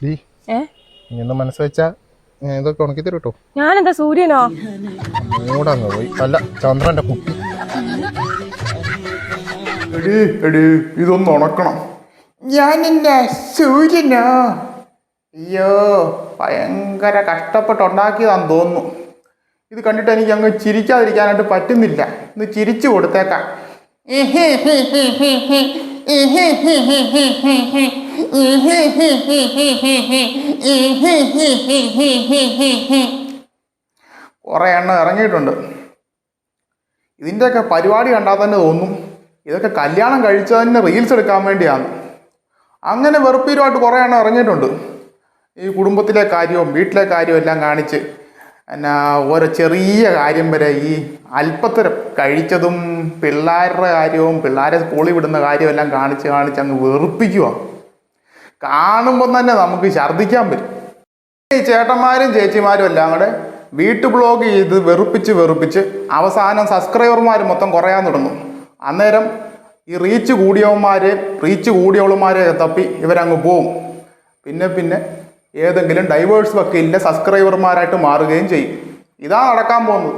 ഇന്ന് മനസ്സ് വെച്ചാ ഇതൊക്കെ ഉണക്കി തരും കേട്ടോ. ഞാനെന്താ സൂര്യനോ? മൂടങ്ങ് പോയി. അല്ല, ചന്ദ്രന്റെ കുട്ടി. ഇതൊന്ന് ഉണക്കണം. ഞാനെന്റെ സൂര്യനോ? അയ്യോ, ഭയങ്കര കഷ്ടപ്പെട്ടുണ്ടാക്കിയതാന്ന് തോന്നുന്നു. ഇത് കണ്ടിട്ട് എനിക്ക് അങ്ങ് ചിരിക്കാതിരിക്കാനായിട്ട് പറ്റുന്നില്ല. ഇന്ന് ചിരിച്ചു കൊടുത്തേക്കാം. കുറെ എണ്ണം ഇറങ്ങിയിട്ടുണ്ട്. ഇതിൻ്റെയൊക്കെ പരിപാടി കണ്ടാൽ തന്നെ തോന്നും ഇതൊക്കെ കല്യാണം കഴിച്ചതിന് റീൽസ് എടുക്കാൻ വേണ്ടിയാണ്. അങ്ങനെ വെറുപ്പീരുമായിട്ട് കുറേ എണ്ണം ഇറങ്ങിയിട്ടുണ്ട്. ഈ കുടുംബത്തിലെ കാര്യവും വീട്ടിലെ കാര്യവും എല്ലാം കാണിച്ച് എന്നാ ഓരോ ചെറിയ കാര്യം വരെ ഈ അല്പത്തരം കഴിച്ചതും പിള്ളേരുടെ കാര്യവും പിള്ളേരെ സ്കൂളിൽ വിടുന്ന കാര്യവും എല്ലാം കാണിച്ച് അങ്ങ് വെറുപ്പിക്കുക. കാണുമ്പം തന്നെ നമുക്ക് ഛർദ്ദിക്കാൻ പറ്റും. ഈ ചേട്ടന്മാരും ചേച്ചിമാരും എല്ലാം കൂടെ വീട്ടു ബ്ലോഗ് ചെയ്ത് വെറുപ്പിച്ച് അവസാനം സബ്സ്ക്രൈബർമാർ മൊത്തം കുറയാൻ തുടങ്ങും. അന്നേരം ഈ റീച്ച് കൂടിയവളുമാരെ തപ്പി ഇവരങ്ങ് പോവും. പിന്നെ ഏതെങ്കിലും ഡൈവേഴ്സ് വക്കീലിൻ്റെ സബ്സ്ക്രൈബർമാരായിട്ട് മാറുകയും ചെയ്യും. ഇതാ നടക്കാൻ പോകുന്നത്.